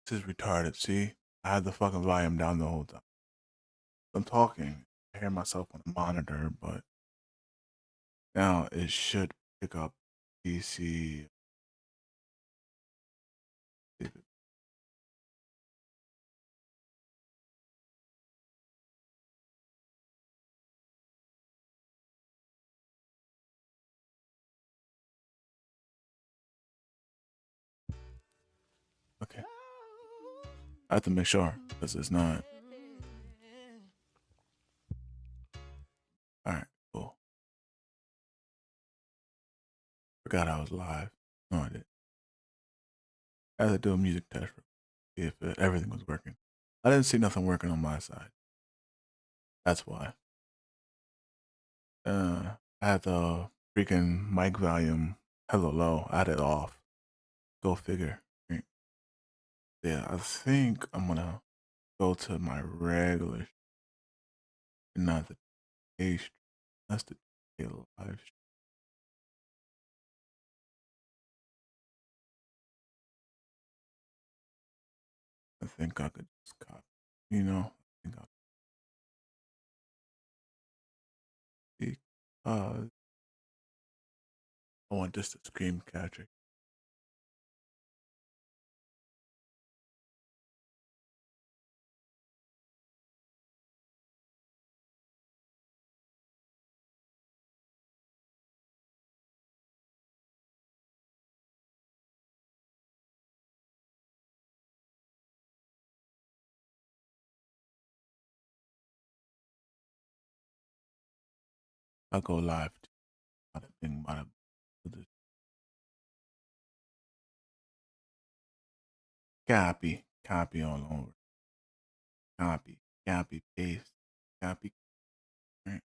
This is retarded. See, I had the fucking volume down the whole time. I'm talking. I hear myself on the monitor, but now it should pick up PC. Okay. I have to make sure because it's not. All right, cool. Forgot I was live. No, I did. I had to do a music test see if everything was working. I didn't see nothing working on my side. That's why. I had the freaking mic volume hella low. I had it off. Go figure. Right? Yeah, I think I'm gonna go to my regular, not the page. That's the live. I think I could just copy. I think because I want this to screen capture. I'll go live. Bada bing, bada boom. Copy all over. Copy, paste, copy. Right.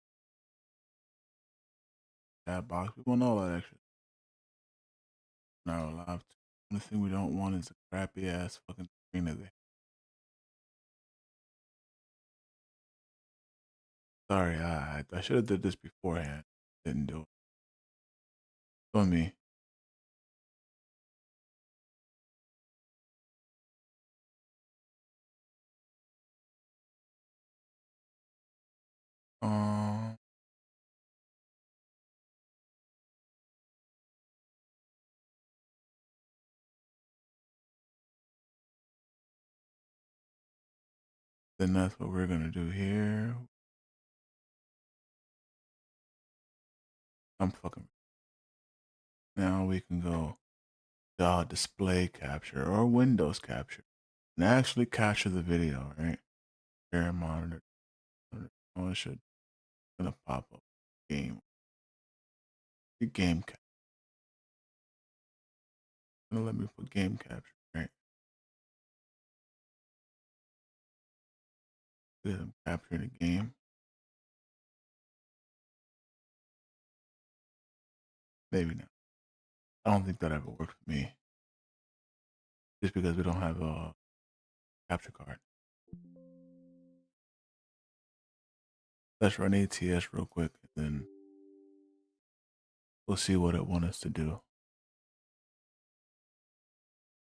That box. We want all that extra. Now live. The only thing we don't want is a crappy ass fucking screen of it. Sorry, I should have did this beforehand. Didn't do it. It's on me. Um, then that's what we're gonna do here. I'm fucking. Now we can go display capture or Windows capture and actually capture the video, right? Share monitor. Oh, it should gonna pop up game. The game capture. Gonna let me put game capture, right? Because I'm capturing the game. Maybe not. I don't think that ever worked for me. Just because we don't have a capture card. Let's run ATS real quick and then we'll see what it wants us to do.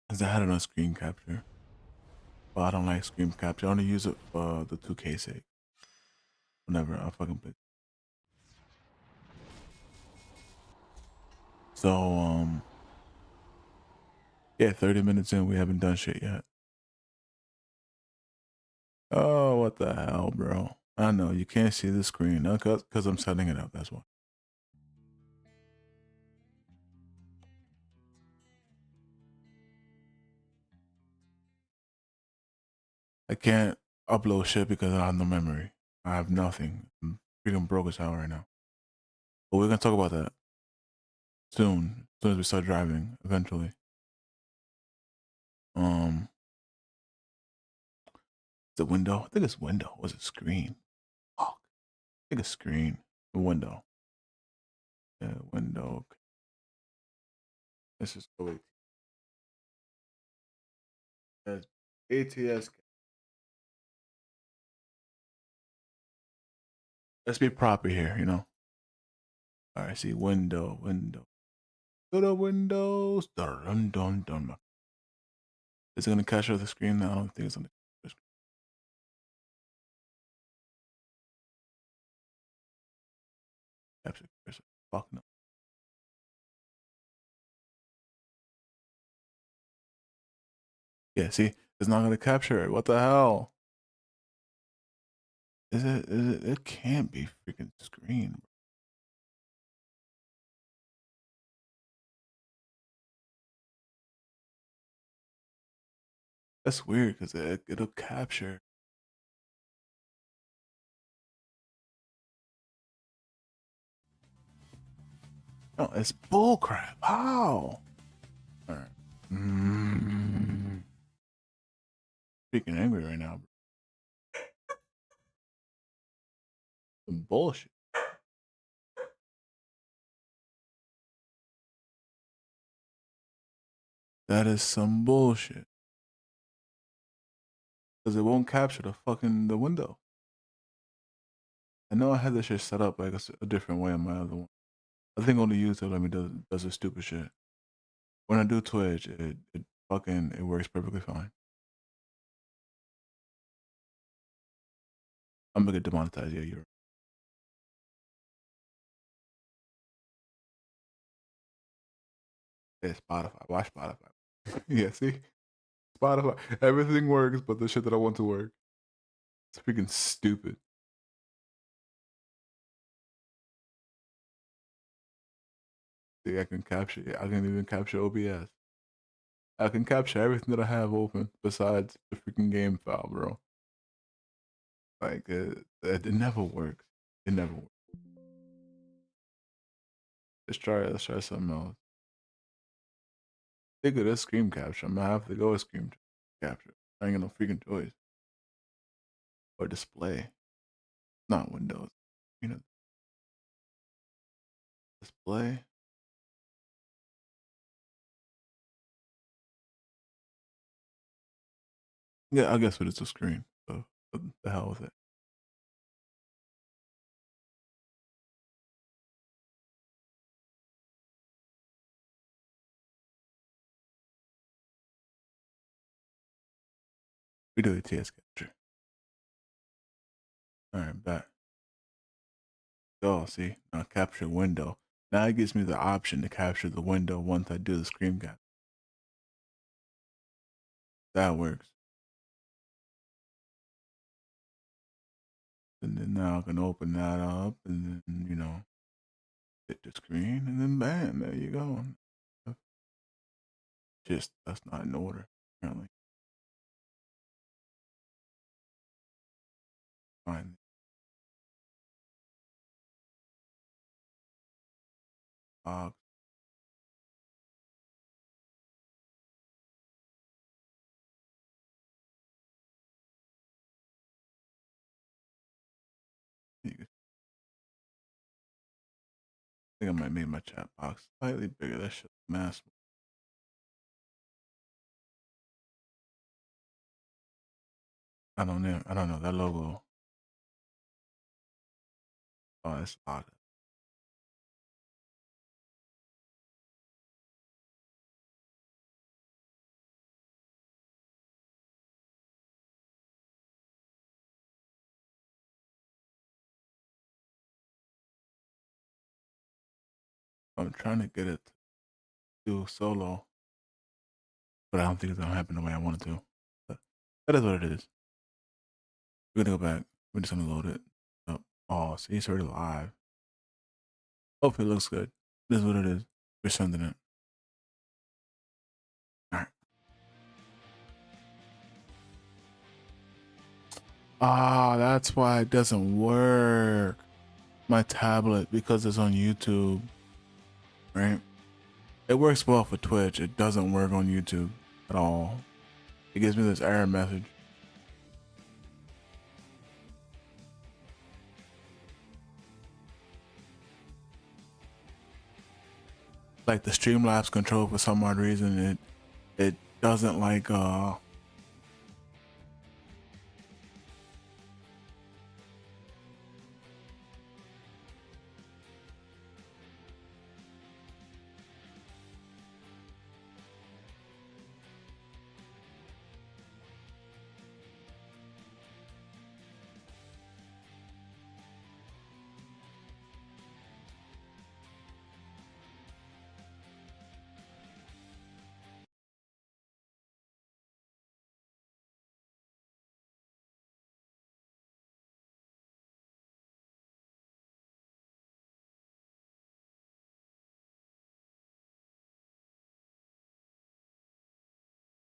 Because I had it on screen capture. But I don't like screen capture. I only use it for the 2K sake. Whenever I fucking play. So, yeah, 30 minutes in, we haven't done shit yet. Oh, what the hell, bro? I know, you can't see the screen. Because I'm setting it up, that's why. I can't upload shit because I have no memory. I have nothing. I'm freaking broke as hell right now. But we're gonna talk about that soon. As soon as we start driving, eventually. The window. I think it's window. Was it screen? Fuck. I think it's screen. Window. Yeah, window. Let's just go with ATS. Let's be proper here, you know. All right, see window. To the windows. Dun dun dun. Is it gonna capture the screen? No, I don't think it's gonna capture the screen. Capture. Fuck no. Yeah, see, it's not gonna capture it. What the hell? Is it? It can't be freaking screen. Bro. That's weird because it'll capture. No, it's bullcrap. How? All right. Freaking angry right now, bro. Some bullshit. That is some bullshit. Because it won't capture the window. I know I had this shit set up like a different way on my other one. I think only YouTube let me does this stupid shit. When I do Twitch, it works perfectly fine. I'm gonna get demonetized. Yeah, you're right. Yeah, Spotify. Watch Spotify. Yeah, see? Spotify. Everything works but the shit that I want to work. It's freaking stupid. See, I can capture it. I can even capture OBS. I can capture everything that I have open besides the freaking game file, bro. Like, it never works. It never works. Let's try something else. Think of this screen capture. I'm gonna have to go with screen capture. I ain't got no freaking choice. Or display. Not Windows. You know, display. Yeah, I guess it's a screen. So what the hell with it? We do ATS capture. All right, back. Oh, see, now capture window. Now it gives me the option to capture the window once I do the screen cap. That works. And then now I can open that up and then, hit the screen and then bam, there you go. Just, that's not in order, apparently. Fine. Uh, I think I might make my chat box slightly bigger. That shit's massive. I don't know. I don't know. That logo. Oh, it's odd. I'm trying to get it to do solo, but I don't think it's gonna happen the way I want it to. But that is what it is. We're gonna go back. We're just gonna load it. Oh, see, it's already live. Hopefully, it looks good. This is what it is. We're sending it. All right. Ah, that's why it doesn't work. My tablet, because it's on YouTube, right? It works well for Twitch. It doesn't work on YouTube at all. It gives me this error message. Like the Streamlabs control, for some odd reason, it doesn't like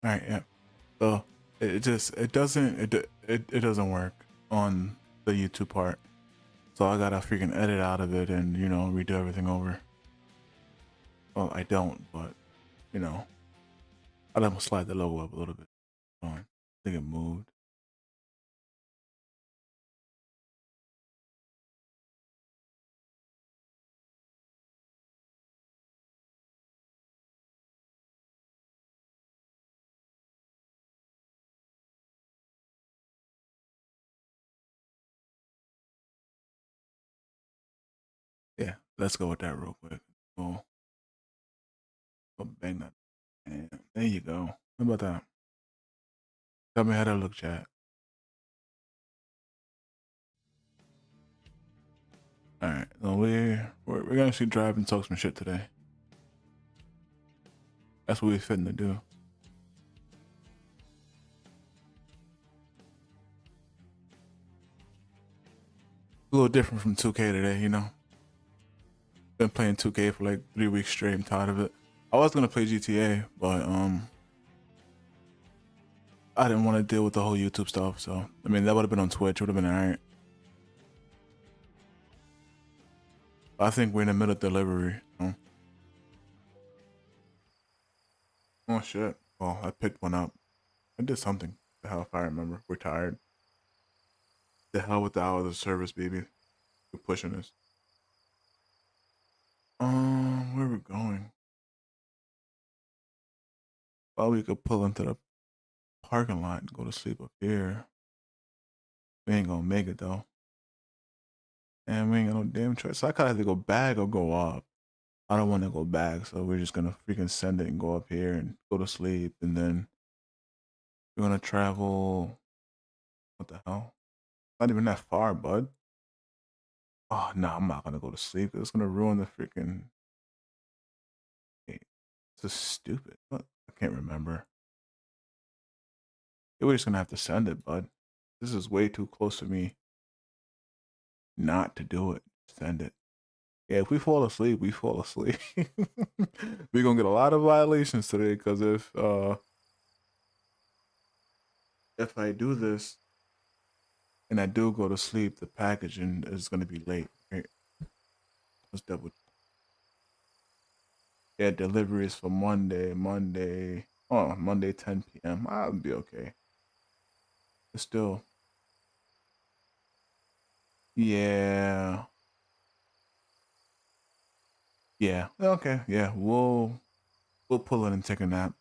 All right, yeah. So it doesn't work on the YouTube part. So I gotta freaking edit out of it and redo everything over. Well, I don't, but you know, I'll have to slide the logo up a little bit. I think it moved. Yeah, let's go with that real quick. We'll bang that. And there you go. How about that? Tell me how that look, chat. All right, so we're gonna actually drive and talk some shit today. That's what we're fitting to do. A little different from 2K today, Been playing 2K for like 3 weeks straight. I'm tired of it. I was gonna play GTA, but I didn't want to deal with the whole YouTube stuff. So I mean, that would have been on Twitch. Would have been alright. I think we're in the middle of delivery. Oh shit. Well, I picked one up. I did something. The hell if I remember. We're tired. The hell with the hours of service, baby. We're pushing this. Where we going? Well, we could pull into the parking lot and go to sleep up here. We ain't gonna make it though. And we ain't got no damn choice. So I kinda have to go back or go up. I don't want to go back, so we're just gonna freaking send it and go up here and go to sleep, and then we're gonna travel. What the hell? Not even that far, bud. Oh no, I'm not gonna go to sleep. It's gonna ruin the freaking. Hey, this is stupid. What? I can't remember. Yeah, we're just gonna have to send it, bud. This is way too close for me not to do it. Send it. Yeah, if we fall asleep, we fall asleep. We're gonna get a lot of violations today because if I do this and I do go to sleep, the packaging is gonna be late. Right? Let's double. Yeah, delivery is for Monday. Monday. Oh, Monday 10 p.m. I'll be okay. It's still. Yeah. Yeah. Okay. Yeah. We'll pull in and take a nap.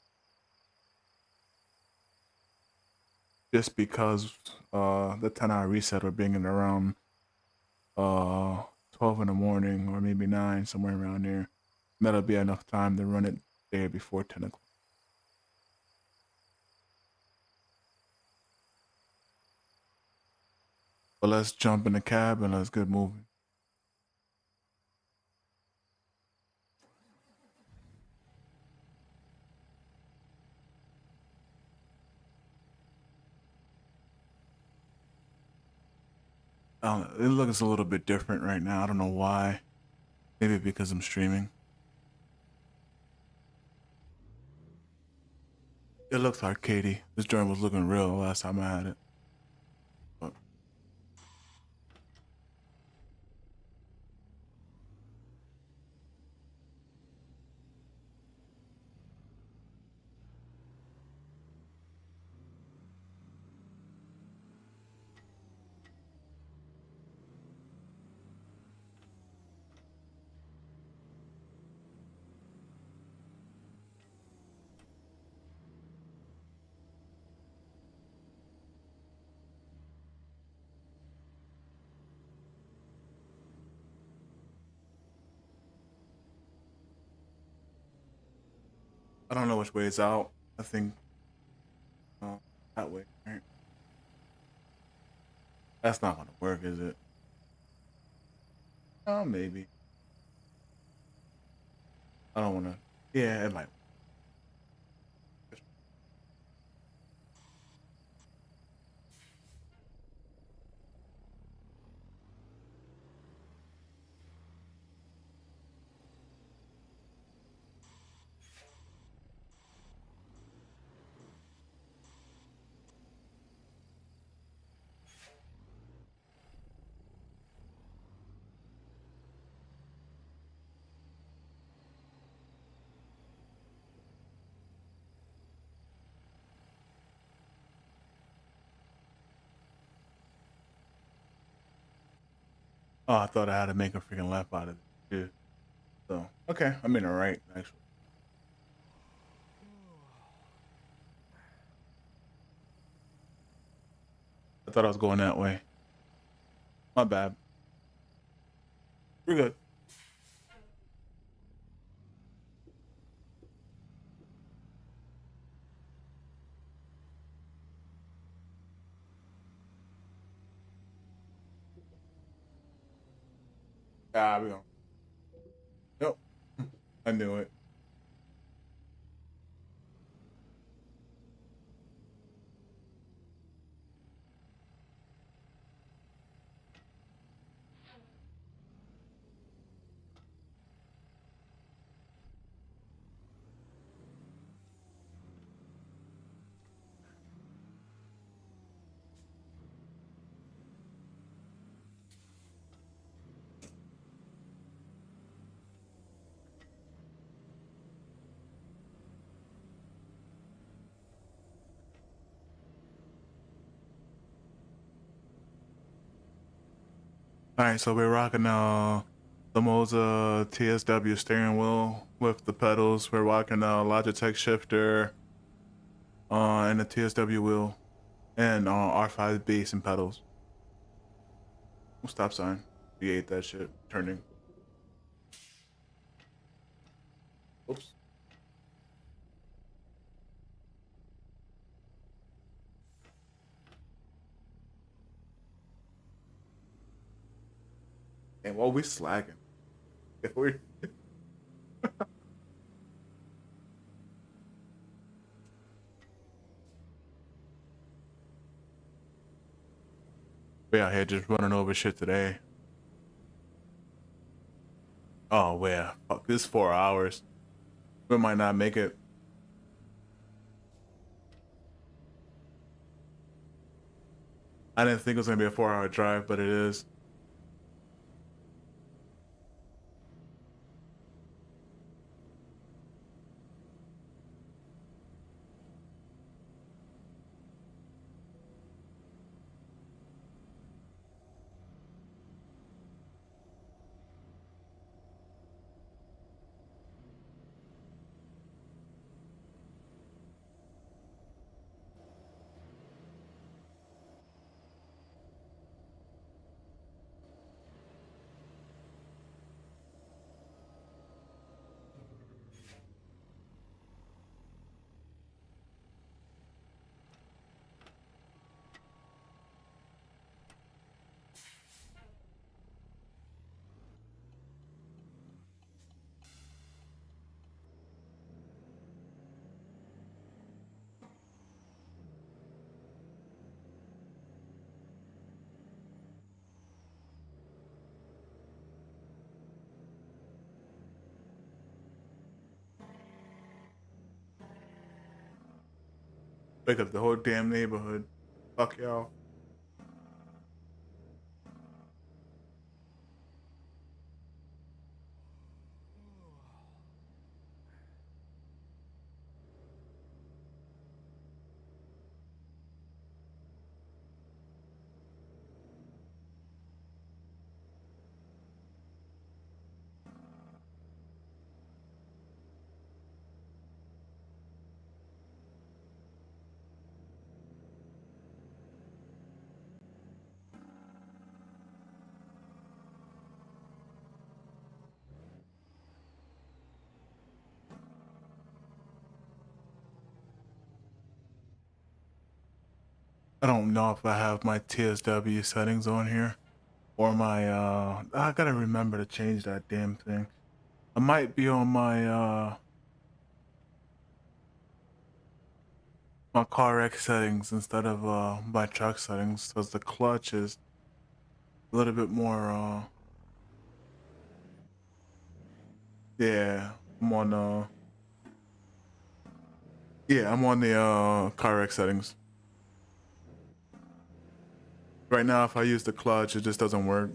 Just because the 10-hour reset will bring it around 12 in the morning or maybe 9, somewhere around there. That'll be enough time to run it there before 10 o'clock. But let's jump in the cab and let's get moving. I don't know, it looks a little bit different right now. I don't know why. Maybe because I'm streaming. It looks arcadey. This joint was looking real the last time I had it. But I don't know which way it's out. I think uh, that way. Right? That's not gonna work, is it? Oh, maybe. I don't wanna. Yeah, it might. Oh, I thought I had to make a freaking lap out of it too. So okay, I'm in the right actually. I thought I was going that way. My bad. We're good. Ah, we go. Yep. I knew it. All right, so we're rocking the Moza TSW steering wheel with the pedals. We're rocking Logitech shifter and the TSW wheel and R5 bass and pedals. Stop sign. We ate that shit. Turning. Oops. And while we slacking, if we out here just running over shit today. Oh yeah, fuck this 4 hours. We might not make it. I didn't think it was gonna be a 4 hour drive, but it is. Wake up the whole damn neighborhood. Fuck y'all. I don't know if I have my TSW settings on here or my I gotta remember to change that damn thing. I might be on my car X settings instead of my truck settings because the clutch is a little bit more yeah, I'm on I'm on the car X settings. Right now if I use the clutch it just doesn't work.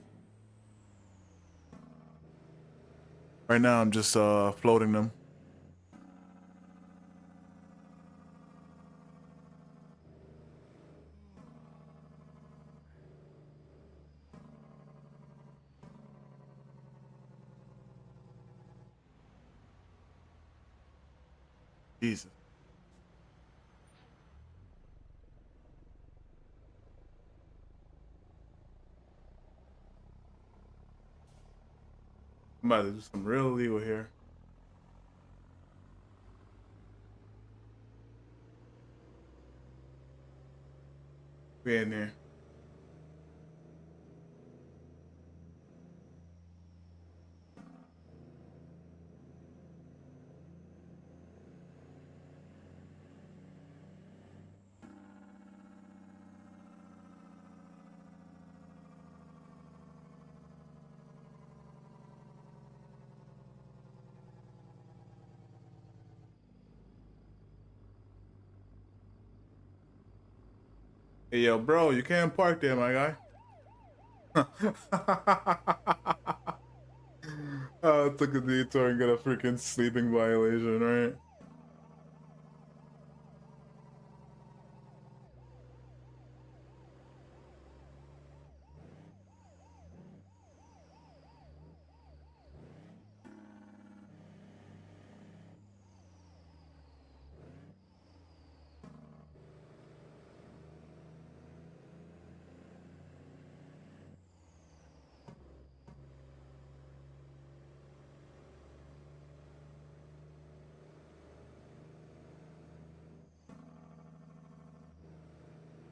Right now I'm just floating them. Jesus. I'm about to do some real illegal here. We in there. Hey, yo, bro, you can't park there, my guy. Took a detour and got a freaking sleeping violation, right?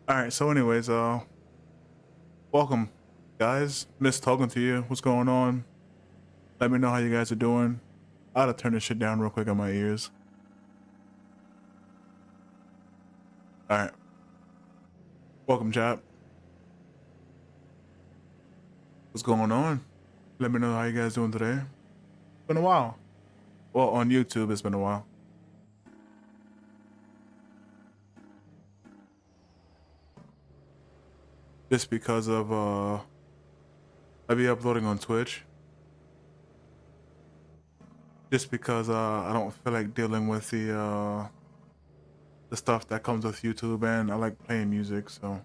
All right. So, anyways, welcome, guys. Miss talking to you. What's going on? Let me know how you guys are doing. I gotta turn this shit down real quick on my ears. All right. Welcome, chat. What's going on? Let me know how you guys doing today. Been a while. Well, on YouTube, it's been a while. Just because of I be uploading on Twitch. Just because I don't feel like dealing with the stuff that comes with YouTube, and I like playing music, so.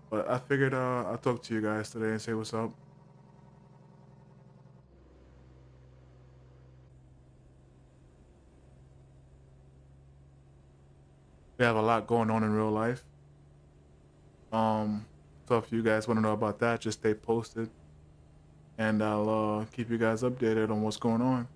But I figured I'll talk to you guys today and say what's up. We have a lot going on in real life. So if you guys want to know about that, just stay posted, and I'll keep you guys updated on what's going on.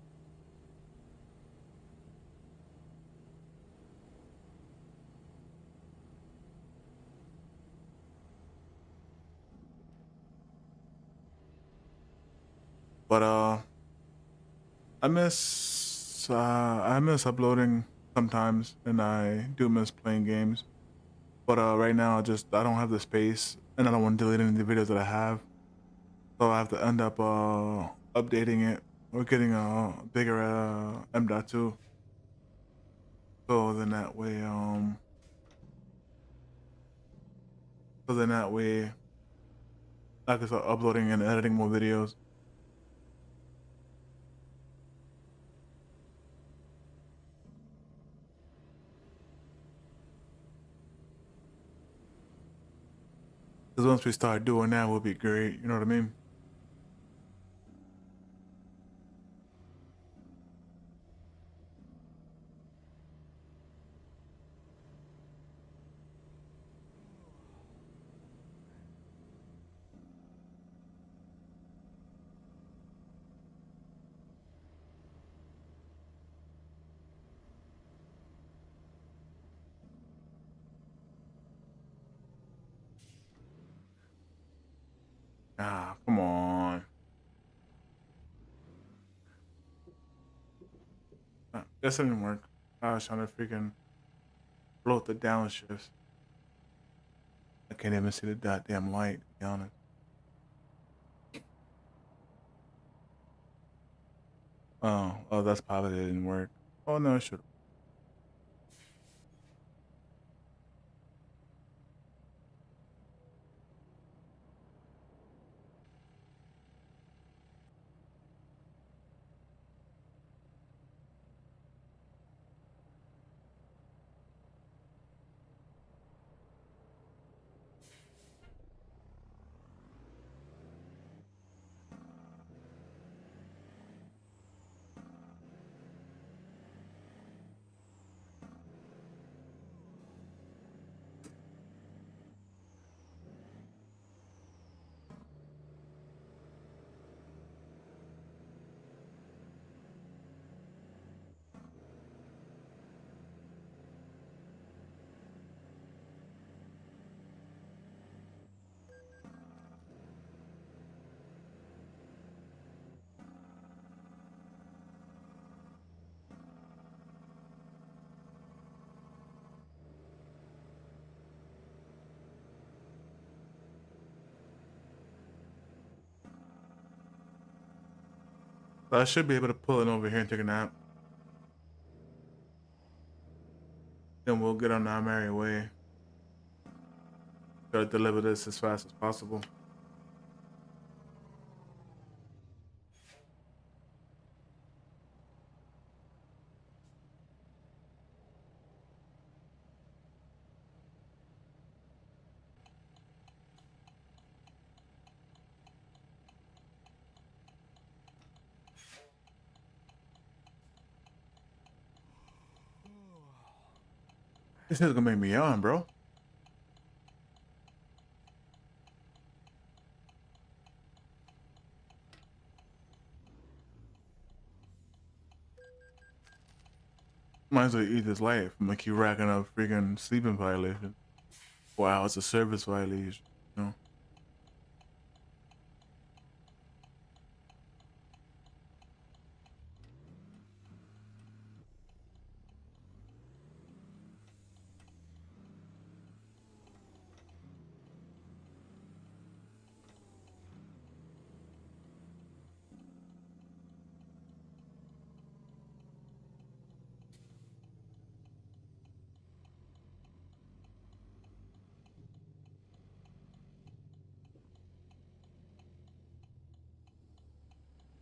But I miss uploading sometimes, and I do miss playing games. But right now, I don't have the space, and I don't want to delete any of the videos that I have. So I have to end up updating it or getting a bigger M.2. So then that way, I can start uploading and editing more videos. Because once we start doing that, we'll be great. You know what I mean? Ah, come on. Guess it didn't work. I was trying to freaking float the downshifts. I can't even see the goddamn light, to be honest. Oh, that's probably it didn't work. Oh no, it should. So I should be able to pull it over here and take a nap. Then we'll get on our merry way. Try to deliver this as fast as possible. This is gonna make me yawn, bro. Might as well eat this life. I'm gonna keep racking up freaking sleeping violations. Wow, it's a service violation. You know?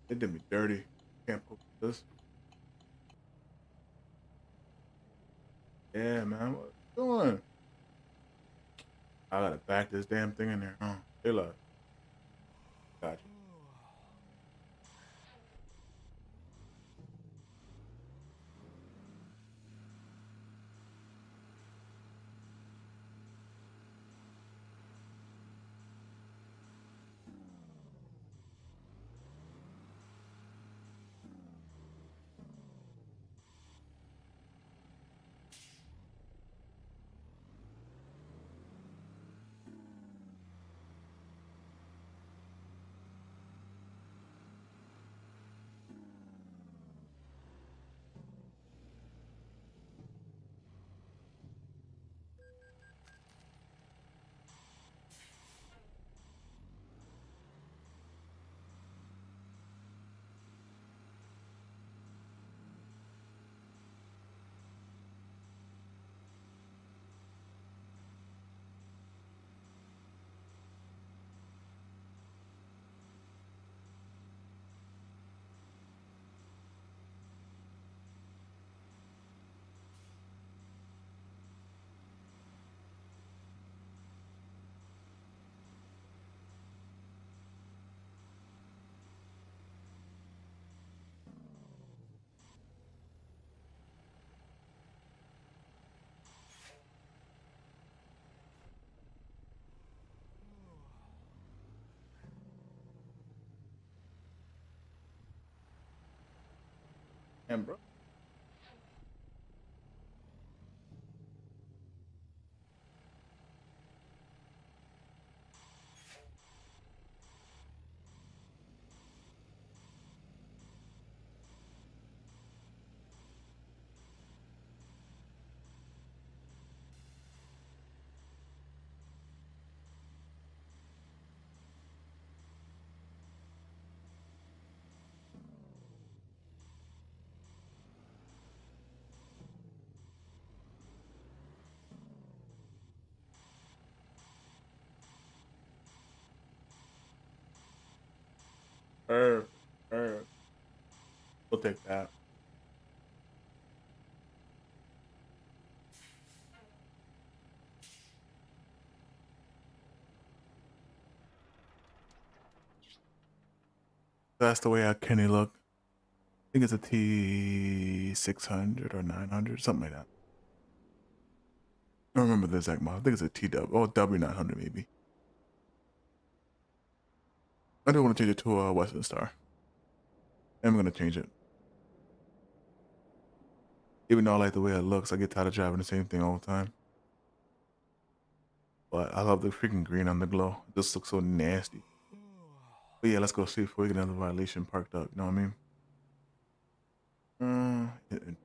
It did me dirty. Can't poke this. Yeah, man. What you doing? I gotta back this damn thing in there. Hey, look. Gotcha. Damn, bro. Er, er. We'll take that. That's the way I Kenny look. I think it's a T600 or 900, something like that. I don't remember the exact model. I think it's a TW. Oh, W900 maybe. I do want to change it to a Western Star. I'm gonna change it. Even though I like the way it looks, I get tired of driving the same thing all the time. But I love the freaking green on the glow. It just looks so nasty. But yeah, let's go see if we get another violation parked up. You know what I mean?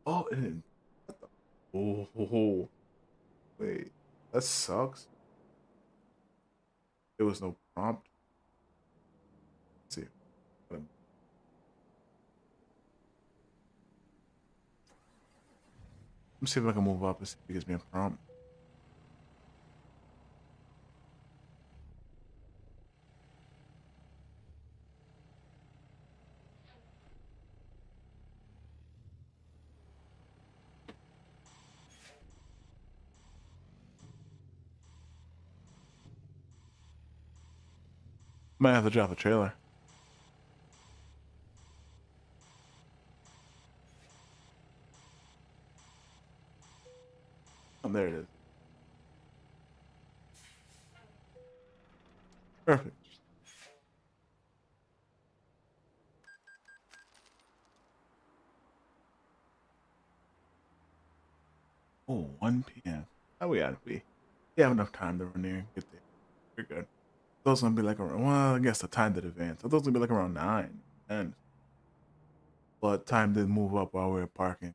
Oh, what the? Oh, wait. That sucks. There was no prompt. Let's see. Let me see if I can move up and see if it gives me a prompt. Might have to drop a trailer. Oh, there it is. Perfect. Oh, 1 p.m. Oh, we have enough time to run there and get there. We're good. Those gonna be like around. Well, I guess the time did advance. So those gonna be like around 9, 10. But time did move up while we were parking.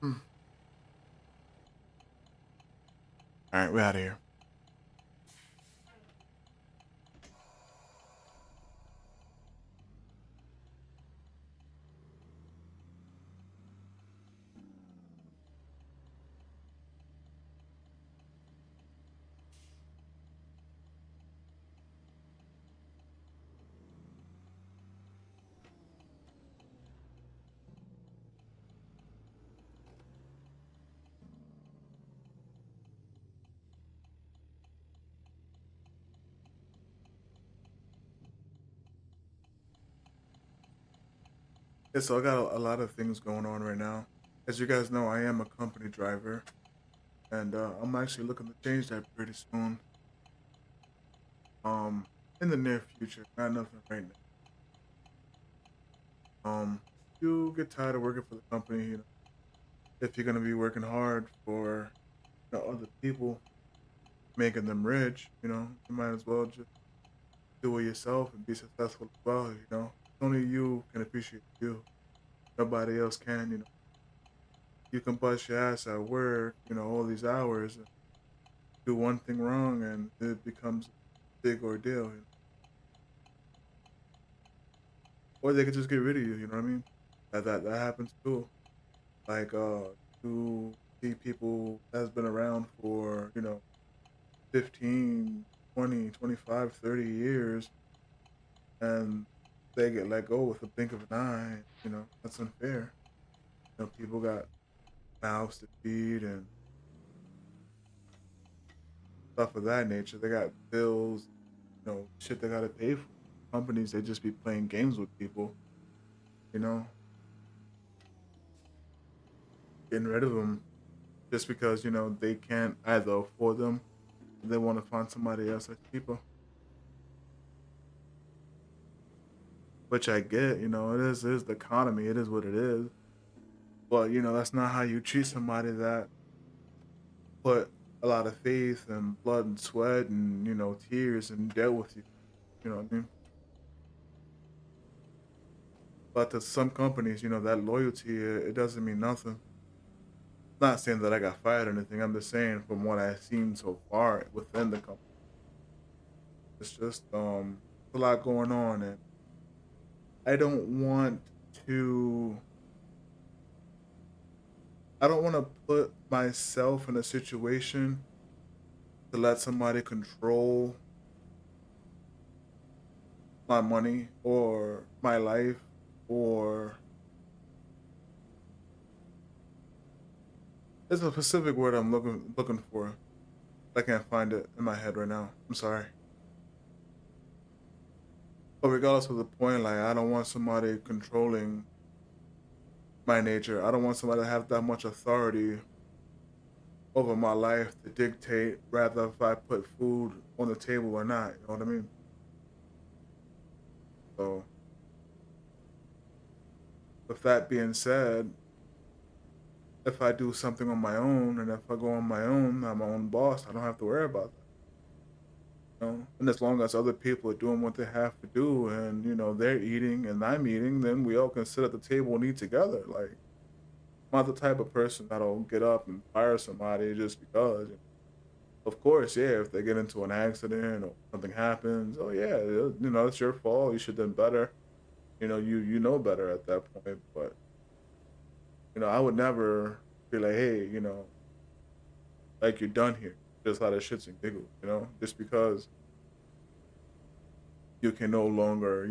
Hmm. All right, we're out of here. Yeah, so I got a lot of things going on right now. As you guys know, I am a company driver, and I'm actually looking to change that pretty soon. Um, in the near future, not nothing right now. You get tired of working for the company, if you're gonna be working hard for other people, making them rich, you might as well just do it yourself and be successful as well. Only you can appreciate you. Nobody else can. You can bust your ass at work, all these hours, and do one thing wrong, and it becomes a big ordeal. Or they could just get rid of you. You know what I mean? That happens too. Like you see people that's been around for 15, 20, 25, 30 years, and they get let go with a blink of an eye. That's unfair. People got mouths to feed and stuff of that nature. They got bills, shit they gotta pay for. Companies, they just be playing games with people, you know, getting rid of them just because, they can't either afford them, they want to find somebody else that's cheaper. Which I get, it is the economy, it is what it is. But, that's not how you treat somebody that put a lot of faith and blood and sweat and, tears and dealt with you. You know what I mean? But to some companies, that loyalty, it doesn't mean nothing. Not saying that I got fired or anything. I'm just saying from what I've seen so far within the company, it's just a lot going on, and I don't want to. I don't want to put myself in a situation to let somebody control my money or my life or there's a specific word I'm looking for. I can't find it in my head right now. I'm sorry. But regardless of the point, like I don't want somebody controlling my nature. I don't want somebody to have that much authority over my life to dictate rather if I put food on the table or not. You know what I mean? So with that being said, if I do something on my own and if I go on my own, I'm my own boss. I don't have to worry about that. And as long as other people are doing what they have to do and they're eating and I'm eating, then we all can sit at the table and eat together. Like I'm not the type of person that'll get up and fire somebody just because. Of course, yeah, if they get into an accident or something happens, oh yeah, it's your fault. You should have done better. You know better at that point. But I would never be like, hey, like you're done here, just out of shits and giggles, just because you can no longer,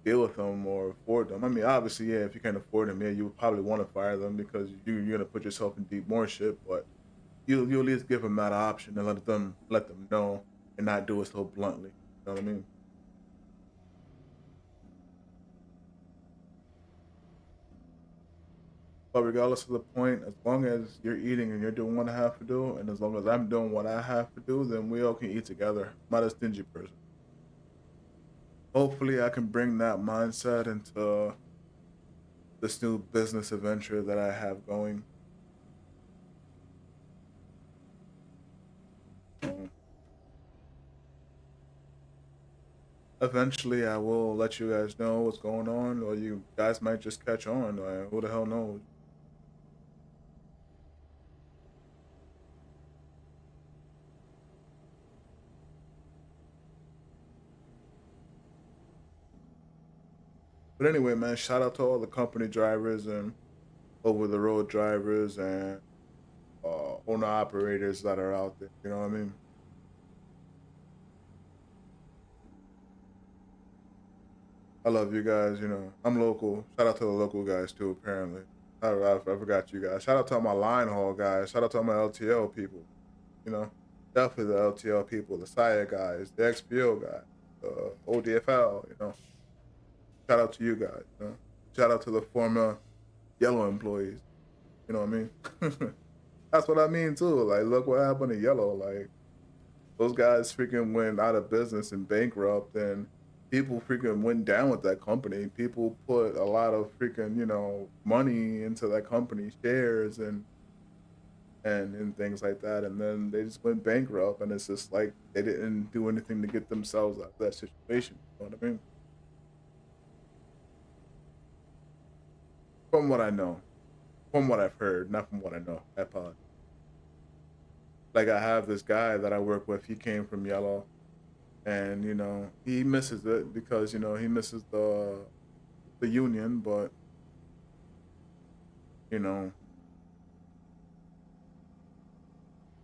deal with them or afford them. I mean, obviously, yeah, if you can't afford them, yeah, you would probably want to fire them because you're gonna put yourself in deep more shit. But you at least give them that option and let them know and not do it so bluntly. You know what I mean? But regardless of the point, as long as you're eating and you're doing what I have to do, and as long as I'm doing what I have to do, then we all can eat together. I'm not a stingy person. Hopefully, I can bring that mindset into this new business adventure that I have going. Um, Eventually, I will let you guys know what's going on, or you guys might just catch on. Who the hell knows? But anyway, man, shout out to all the company drivers and over the road drivers and owner operators that are out there. You know what I mean? I love you guys. I'm local. Shout out to the local guys too. Apparently, I forgot you guys. Shout out to all my line haul guys. Shout out to all my LTL people. You know, definitely the LTL people, the SIA guys, the XPO guys, ODFL. Shout out to you guys. Shout out to the former Yellow employees. You know what I mean? That's what I mean too. Like, look what happened to Yellow. Like, those guys freaking went out of business and bankrupt, and people freaking went down with that company. People put a lot of freaking money into that company shares and things like that, and then they just went bankrupt. And it's just like they didn't do anything to get themselves out of that situation. You know what I mean? From what I know, from what I've heard, not from what I know. I apologize. Like I have this guy that I work with. He came from Yellow, and he misses it because he misses the union. But you know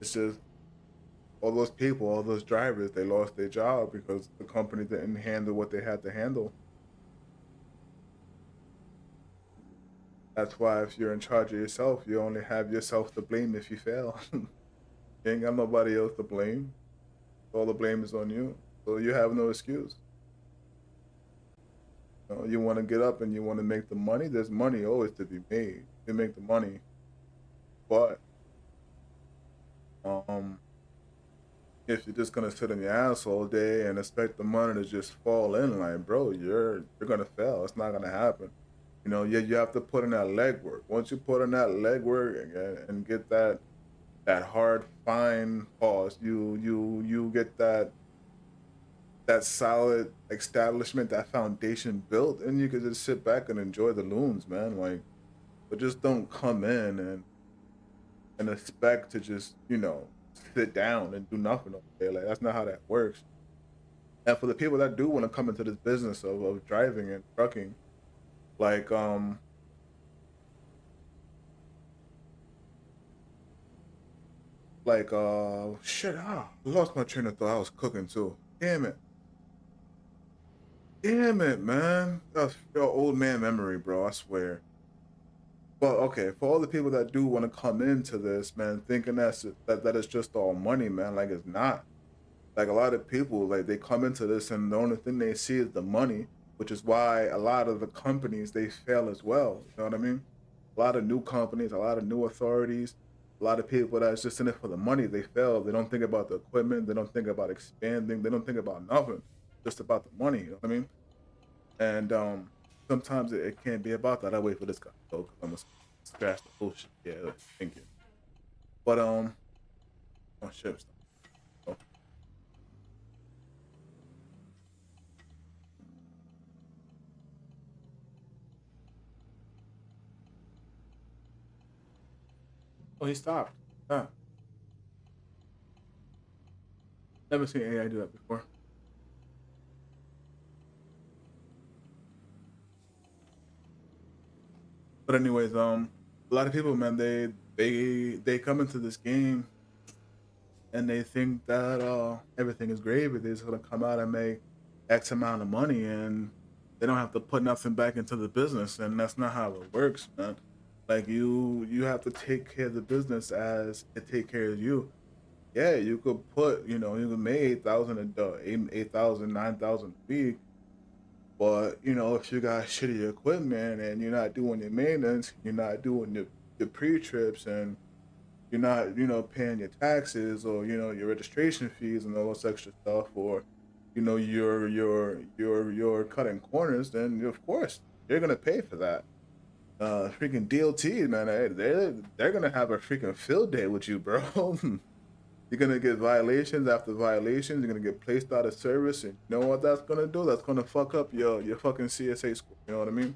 it's just all those people, all those drivers, they lost their job because the company didn't handle what they had to handle. That's why if you're in charge of yourself, you only have yourself to blame if you fail. You ain't got nobody else to blame. All the blame is on you, so you have no excuse. You want to get up and you want to make the money. There's money always to be made. You make the money, but um if you're just gonna sit on your ass all day and expect the money to just fall in, like, bro, you're gonna fail. It's not gonna happen. You have to put in that legwork. Once you put in that legwork and get that hard fine pause, you get that solid establishment, that foundation built, and you can just sit back and enjoy the loons, man. Like, but just don't come in and expect to just sit down and do nothing all day. Like, that's not how that works. And for the people that do want to come into this business of driving and trucking, like shit, I lost my train of thought. I was cooking too. Damn it. Damn it, man. That's your old man memory, bro. I swear. But okay, for all the people that do want to come into this, man, thinking that it's just all money, man, like it's not. Like a lot of people, like they come into this and the only thing they see is the money, which is why a lot of the companies they fail as well. You know what I mean? A lot of new companies, a lot of new authorities, a lot of people that's just in it for the money, they fail. They don't think about the equipment, they don't think about expanding, they don't think about nothing. Just about the money, you know what I mean? And sometimes it can't be about that. I wait for this guy to go because I'm gonna scratch the bullshit. Yeah, thank you. But oh shit. Oh, oh, he stopped. Yeah. Never seen AI do that before. But anyways, a lot of people, man, they come into this game and they think that everything is gravy. They're just gonna come out and make X amount of money, and they don't have to put nothing back into the business. And that's not how it works, man. Like you have to take care of the business as it take care of you. Yeah, you could put, you could make 8,000 a day, 8,000, 9,000 a week. But if you got shitty equipment and you're not doing your maintenance, you're not doing your pre trips, and you're not, paying your taxes, or your registration fees and all this extra stuff, or you're cutting corners, then of course you're gonna pay for that. Freaking DLT, man, they're gonna have a freaking field day with you, bro. You're gonna get violations after violations. You're gonna get placed out of service, and you know what that's gonna do? That's gonna fuck up your fucking CSA score. You know what I mean?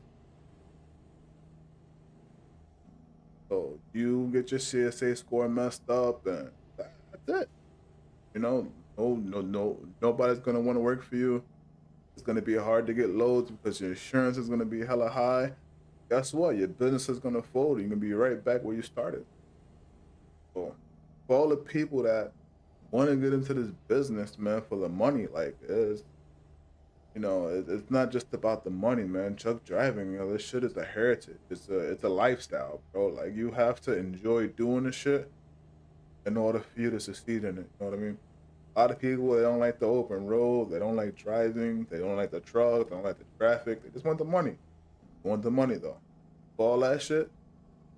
So you get your CSA score messed up, and that's it. Nobody's gonna want to work for you. It's gonna be hard to get loads because your insurance is gonna be hella high. Guess what? Your business is gonna fold. You're gonna be right back where you started. So for all the people that want to get into this business, man, for the money, like it's not just about the money, man. Truck driving, this shit is a heritage. It's a lifestyle, bro. Like you have to enjoy doing the shit in order for you to succeed in it. You know what I mean? A lot of people, they don't like the open road. They don't like driving. They don't like the truck. They don't like the traffic. They just want the money. They want the money though. For all that shit,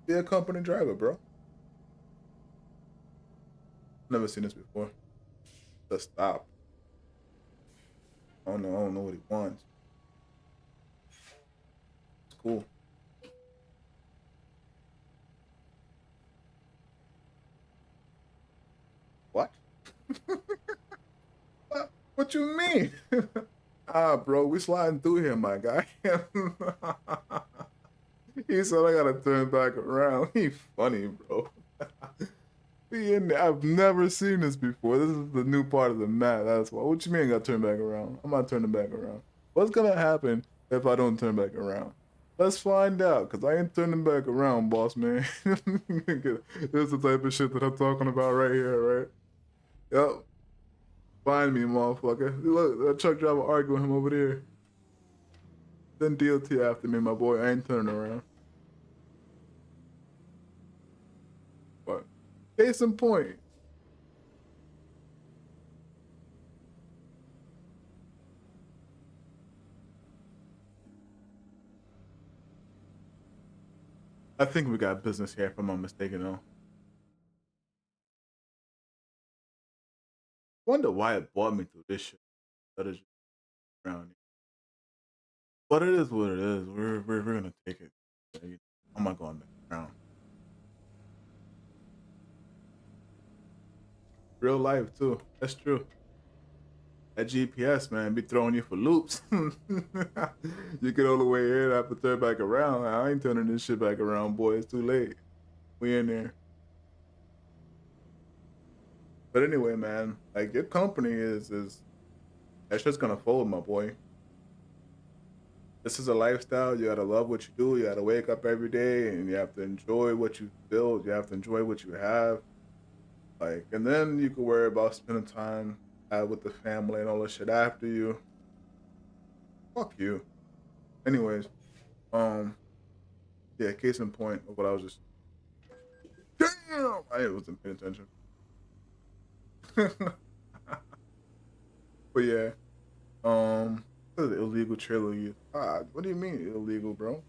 be a company driver, bro. Never seen this before. Just stop. I don't know what he wants. It's cool. What? What you mean? Bro, we sliding through here, my guy. He said I gotta turn back around. He funny, bro. Be in there. I've never seen this before. This is the new part of the map. That's why. What you mean I gotta turn back around? I'm not turning back around. What's gonna happen if I don't turn back around? Let's find out, cause I ain't turning back around, boss man. This is the type of shit that I'm talking about right here, right? Yep. Find me, motherfucker. Look, that truck driver arguing him over there. Then DLT after me, my boy. I ain't turning around. But case in point. I think we got business here, if I'm not mistaken, though. Wonder why it brought me through this shit. That is around here. But it is what it is. We're gonna take it. I'm not going back around. Real life too. That's true. That GPS, man, be throwing you for loops. You get all the way in, I have to turn back around. I ain't turning this shit back around, boy. It's too late. We in there. But anyway, man, like your company is that's just gonna fold, my boy. This is a lifestyle. You gotta love what you do. You gotta wake up every day, and you have to enjoy what you build. You have to enjoy what you have. Like, and then you can worry about spending time with the family and all this shit after you. Fuck you. Anyways, um, yeah. Case in point of what I was just. Damn, I wasn't paying attention. But yeah, what is it, illegal trailer use? What do you mean illegal, bro?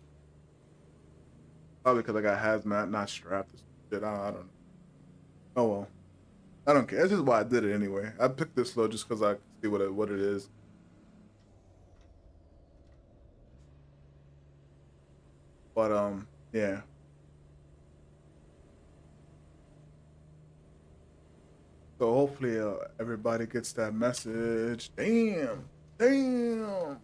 Probably because I got hazmat, not strapped. Or some shit. I don't know. Oh well, I don't care. That's just why I did it anyway. I picked this slow just because I could see what it is. But yeah. So hopefully everybody gets that message. Damn, damn.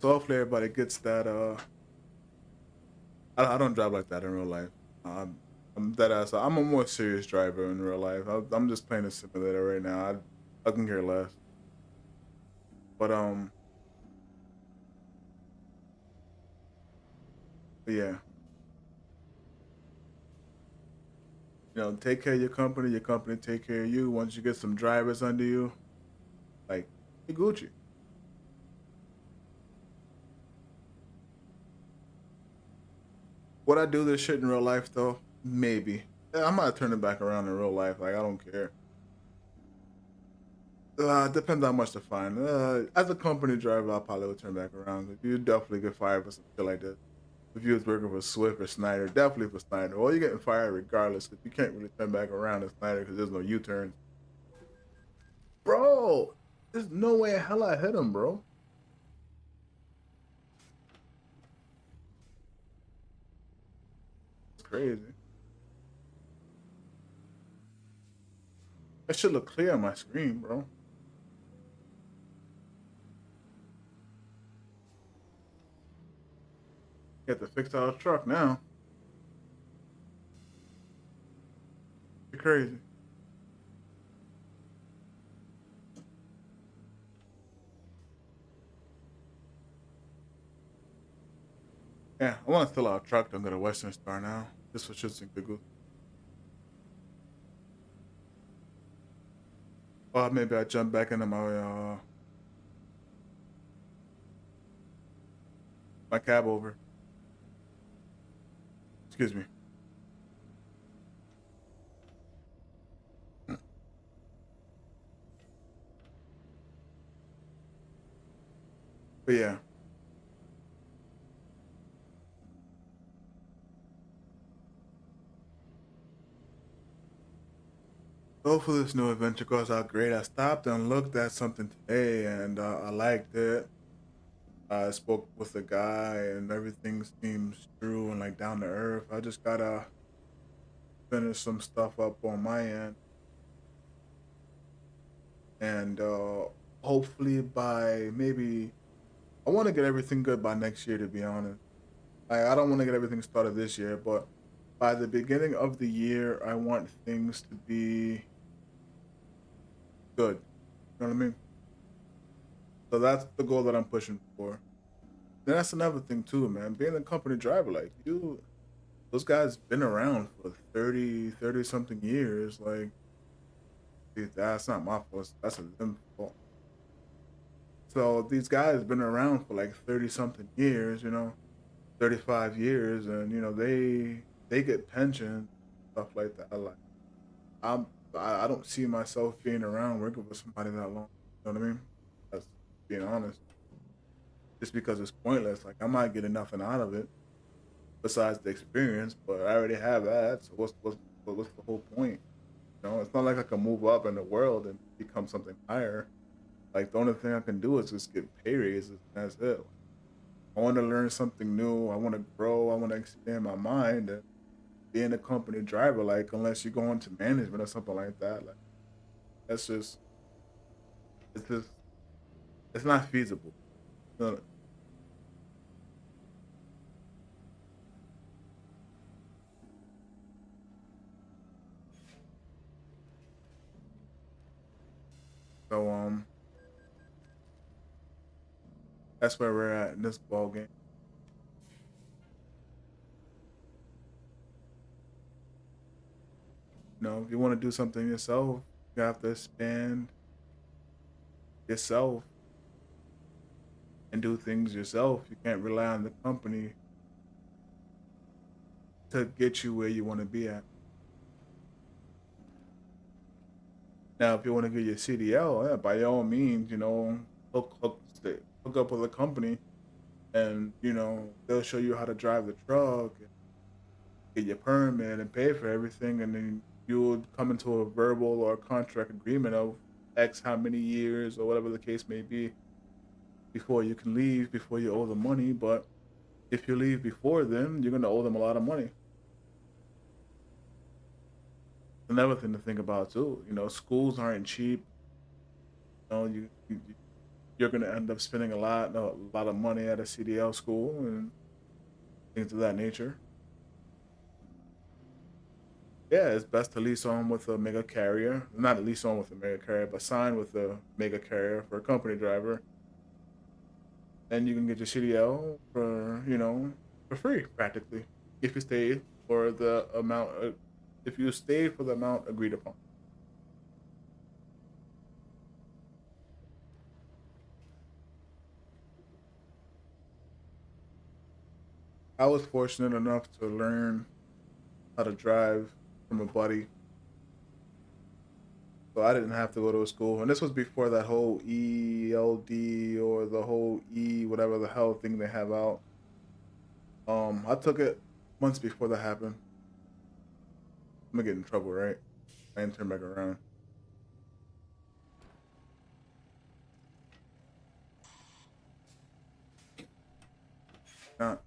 So hopefully everybody gets that. I don't drive like that in real life. I'm I'm dead ass. I'm a more serious driver in real life. I'm just playing a simulator right now. I can care less. But yeah, take care of your company take care of you. Once you get some drivers under you, like you Gucci. Would I do this shit in real life though? Maybe. Yeah, I might turn it back around in real life. Like I don't care. Depends how much to find. As a company driver, I probably would turn back around because you definitely get fired for some shit like this. If you was working for Swift or Snyder, definitely for Snyder. Or you're getting fired regardless because you can't really turn back around at Snyder because there's no U-turns. Bro, there's no way in hell I hit him, bro. It's crazy. That should look clear on my screen, bro. You have to fix our truck now. You're crazy. Yeah, I want to fill our truck. Don't go to Western Star now. Just for shits and giggles. Or maybe I jump back into my cab over. Excuse me. But yeah, hopefully this new adventure goes out great. I stopped and looked at something today, and I liked it. I spoke with the guy, and everything seems true and like down to earth. I just gotta finish some stuff up on my end, and hopefully by maybe I want to get everything good by next year. To be honest, I don't want to get everything started this year, but by the beginning of the year, I want things to be good. You know what I mean? So that's the goal that I'm pushing for. Then that's another thing too, man. Being a company driver, like those guys been around for 30 something years. Like, dude, that's not my fault. That's a them fault. So these guys been around for like 30 something years, 35 years, and they get pension, stuff like that. Like I'm I don't see myself being around working with somebody that long. You know what I mean? That's being honest. Just because it's pointless. Like I might get nothing out of it besides the experience, but I already have that. So what's the whole point? It's not like I can move up in the world and become something higher. Like the only thing I can do is just get pay raises, and that's it. I want to learn something new. I want to grow. I want to expand my mind. And being a company driver, like unless you go into management or something like that, like that's just it's not feasible. No. So that's where we're at in this ball game. If you want to do something yourself, you have to expand yourself and do things yourself. You can't rely on the company to get you where you want to be at. Now, if you want to get your CDL, yeah, by all means, hook up with a company, and they'll show you how to drive the truck, and get your permit, and pay for everything, and then you would come into a verbal or contract agreement of X how many years or whatever the case may be before you can leave, before you owe the money. But if you leave before then, you're gonna owe them a lot of money. Another thing to think about too, schools aren't cheap. You're gonna end up spending a lot of money at a CDL school and things of that nature. Yeah, it's best to lease on with a mega carrier. Not lease on with a mega carrier, but sign with a mega carrier for a company driver. And you can get your CDL for, for free practically if you stay for the amount, if you stay for the amount agreed upon. I was fortunate enough to learn how to drive from a buddy, so I didn't have to go to a school. And this was before that whole ELD or the whole whatever the hell thing they have out. I took it months before that happened. I'm gonna get in trouble, right? I didn't turn back around. Not.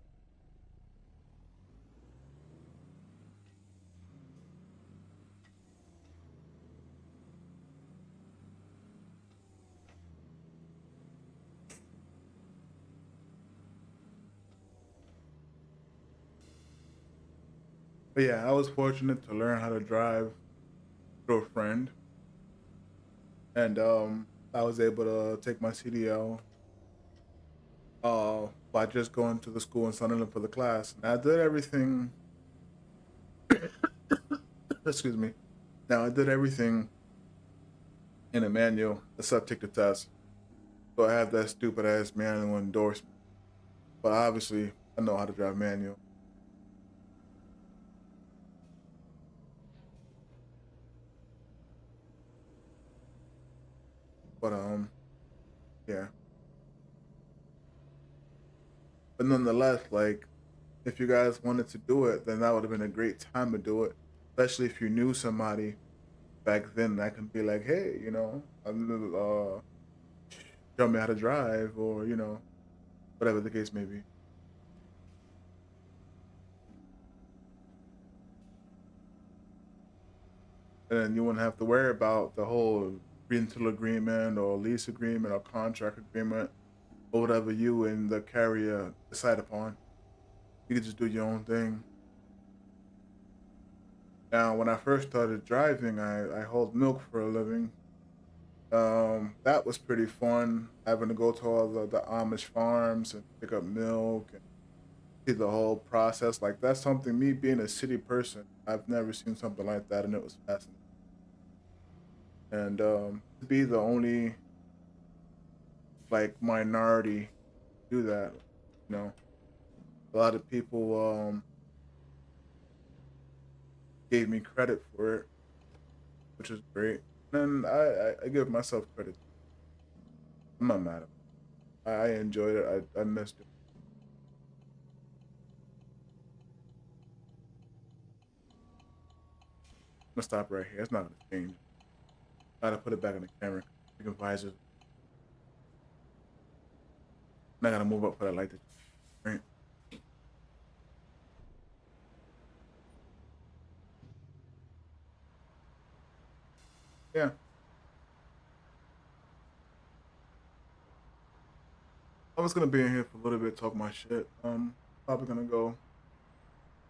But yeah, I was fortunate to learn how to drive through a friend, and I was able to take my CDL by just going to the school and signing up for the class. And I did everything. Excuse me. Now I did everything in a manual except take the test. So I have that stupid ass manual endorsement. But obviously, I know how to drive manual. But yeah. But nonetheless, like if you guys wanted to do it, then that would have been a great time to do it. Especially if you knew somebody back then that can be like, hey, show me how to drive, or whatever the case may be. And then you wouldn't have to worry about the whole rental agreement or lease agreement or contract agreement or whatever you and the carrier decide upon. You could just do your own thing. Now, when I first started driving, I hauled milk for a living. That was pretty fun, having to go to all the Amish farms and pick up milk and see the whole process. Like that's something, me being a city person, I've never seen something like that, and it was fascinating. And to be the only like minority do that, you know, a lot of people gave me credit for it, which was great. And I give myself credit. I'm not mad at it. I enjoyed it. I missed it. I'm gonna stop right here. It's not gonna change. Gotta put it back in the camera. Freaking visors. And I gotta move up for that light. Right? Yeah. I was gonna be in here for a little bit, talk my shit. Probably gonna go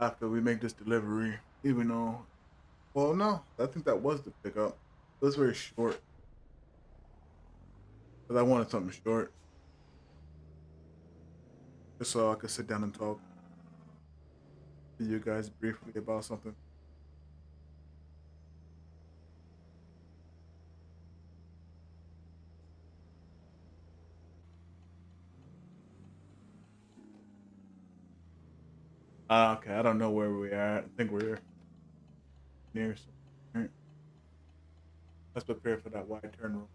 after we make this delivery. Even though, well, no, I think that was the pickup. It was very short because I wanted something short, just so I could sit down and talk to you guys briefly about something. Okay, I don't know where we are. I think we're near something. Right? Let's prepare for that wide turn room.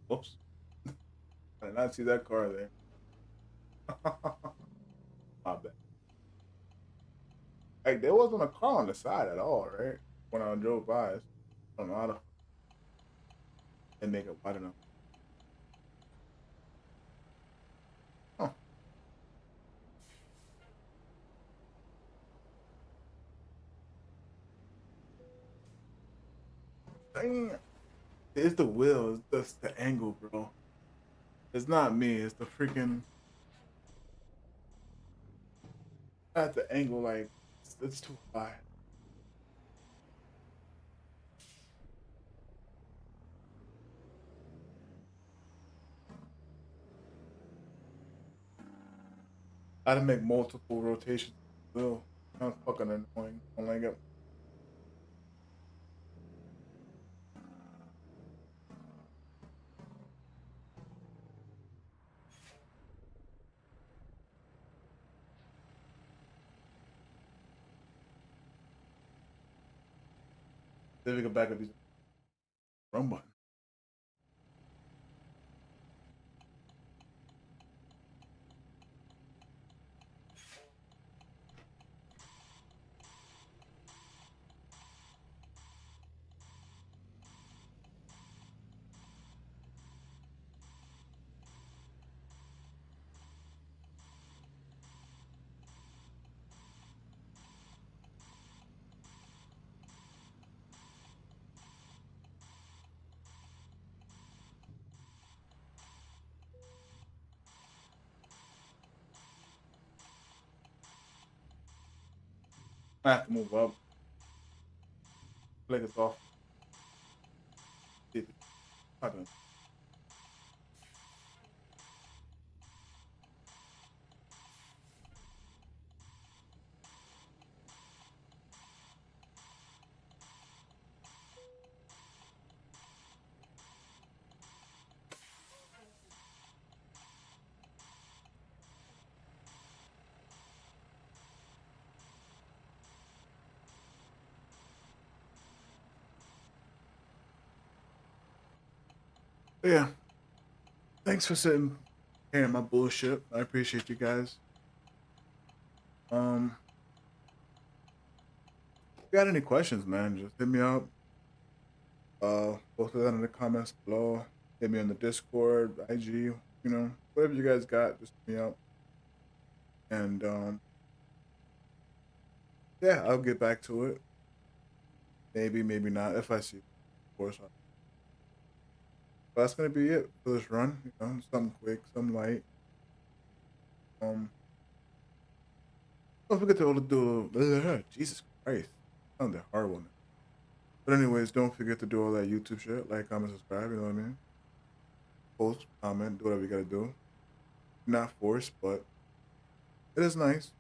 Whoops, I did not see that car there. My bad. Like there wasn't a car on the side at all, right? When I drove by, I don't know how to and make it wide enough. Oh, dang. It's the wheel. It's just the angle, bro. It's not me. It's the freaking. I have to angle like it's too high. I had to make multiple rotations. Still, kind of fucking annoying. I don't like it. Then we go back up these run button. I have to move up. Leg is off. See if it's happening. But yeah, thanks for sitting hearing my bullshit. I appreciate you guys. If you got any questions, man, just hit me up. Post that in the comments below. Hit me on the Discord, IG, whatever you guys got, just hit me up. And yeah, I'll get back to it. Maybe, maybe not. If I see, of course. But that's gonna be it for this run. Something quick, something light. Don't forget to do. Jesus Christ, sounded horrible. But anyways, don't forget to do all that YouTube shit, like, comment, subscribe. You know what I mean? Post, comment, do whatever you gotta do. Not forced, but it is nice.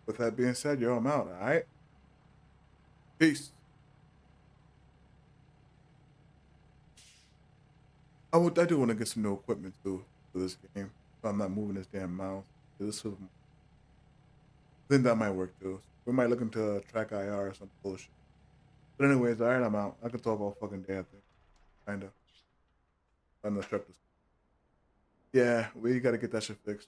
With that being said, yo, I'm out. All right. Peace. I do want to get some new equipment too for this game, so I'm not moving this damn mouse. I think that might work too. We might look into track IR or some bullshit. But anyways, all right, I'm out. I can talk all fucking day. I think, kinda. On the strip. Yeah, we got to get that shit fixed.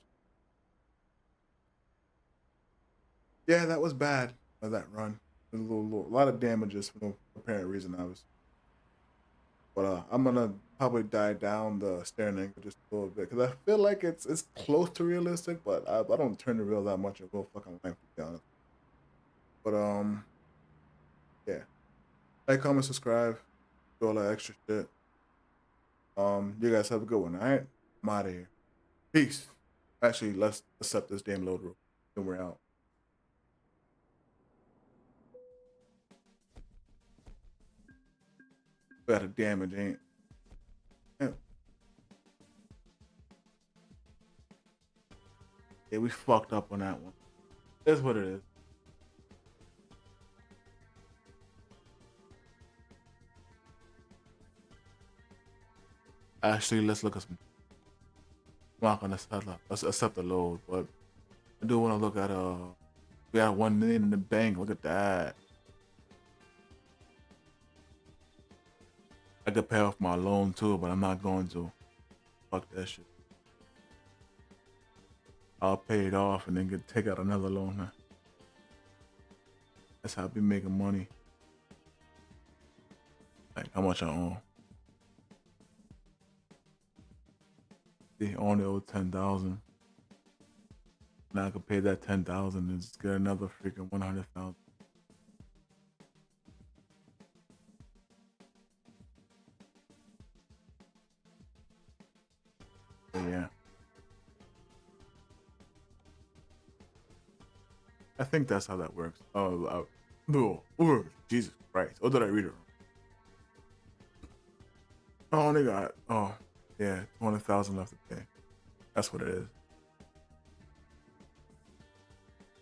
Yeah, that was bad. That run, a lot of damages for no apparent reason. But I'm gonna probably die down the staring angle just a little bit because I feel like it's close to realistic, but I don't turn the reel that much. I will fucking length to be honest. But yeah, like, comment, subscribe, do all that extra shit. You guys have a good one. All right, I'm out of here. Peace. Actually, let's accept this damn load rule. Then we're out. We got a damage, ain't? Yeah. Yeah, we fucked up on that one. That's what it is. Actually, let's look at some. I'm not gonna accept the load, but I do want to look at we got 1 million in the bank. Look at that. I could pay off my loan too, but I'm not going to. Fuck that shit. I'll pay it off and then take out another loan. Huh? That's how I be making money. Like how much I own. They only owe 10,000. Now I could pay that 10,000 and just get another freaking 100,000. Yeah. I think that's how that works. Oh, Jesus Christ! What did I read it? Oh, they got yeah, 20,000 left to pay. That's what it is.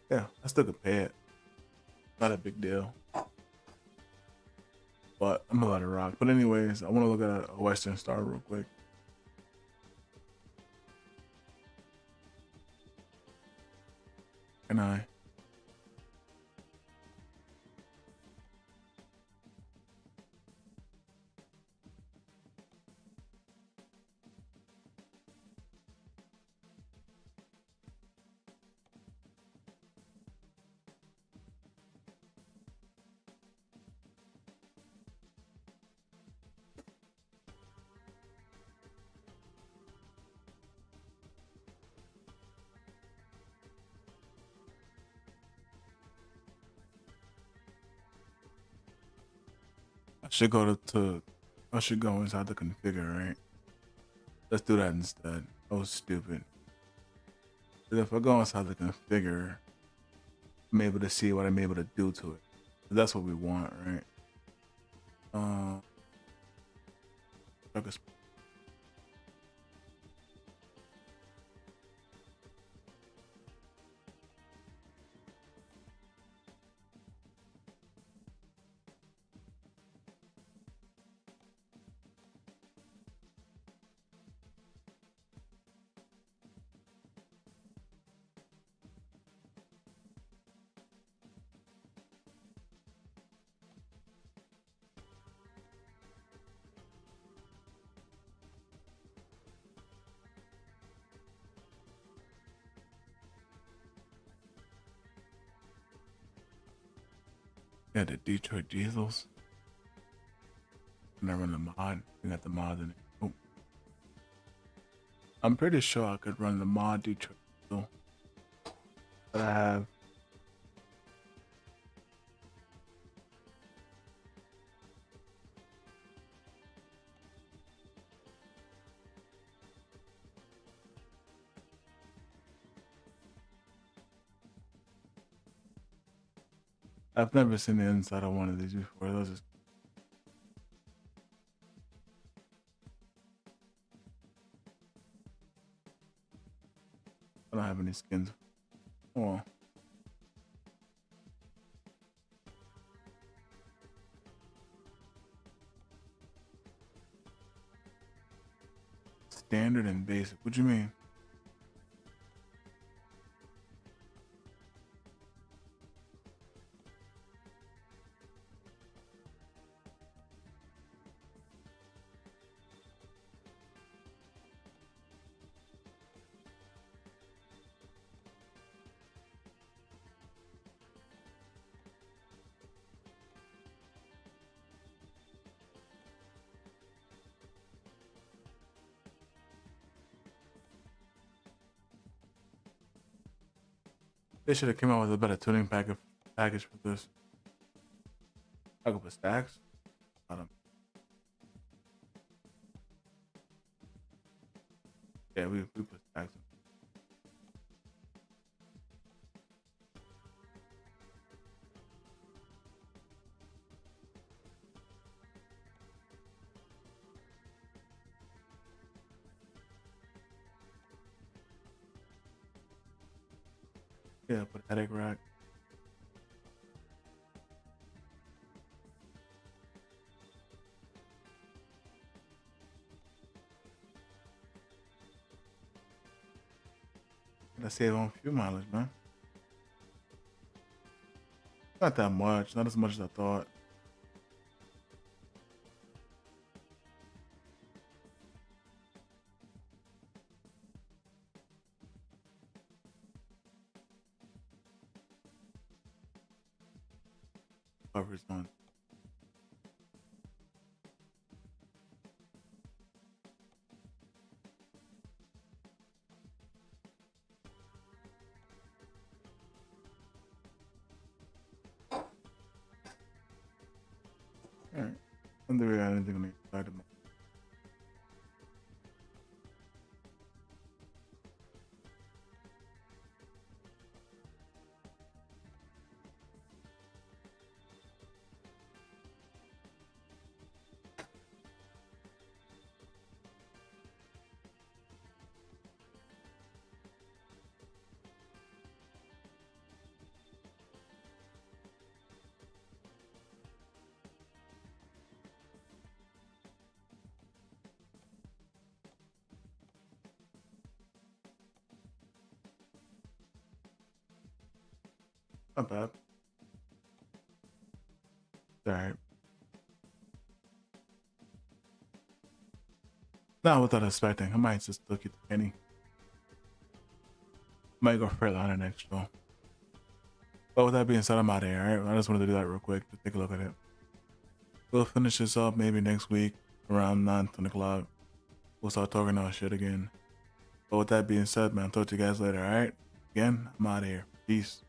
Yeah, I still could pay it. Not a big deal. But I'm gonna let it rock. But anyways, I want to look at a Western Star real quick. Can I? I should go I should go inside the configure, right? Let's do that instead. Oh, stupid. If I go inside the configure, I'm able to see what I'm able to do to it. That's what we want, right? Uh, yeah, the Detroit Diesels. And I run the mod. We got the mod in it. Oh. I'm pretty sure I could run the mod Detroit Diesel. But I have. I've never seen the inside of one of these before. Those just I don't have any skins. Oh, standard and basic. What do you mean? They should have came out with a better tuning package for this. I could put stacks. I don't. Yeah, we put stacks. Yeah, put a headache rack. Gotta save on fuel mileage, man. Not that much. Not as much as I thought. Coverage on. All right. I don't think we got anything on the inside of it. Not bad. Alright. Not what I was expecting. I might just look at the penny. Might go further on the next show. But with that being said, I'm out of here, alright? I just wanted to do that real quick to take a look at it. We'll finish this up maybe next week around 9, 10 o'clock. We'll start talking our shit again. But with that being said, man, I'll talk to you guys later, alright? Again, I'm out of here. Peace.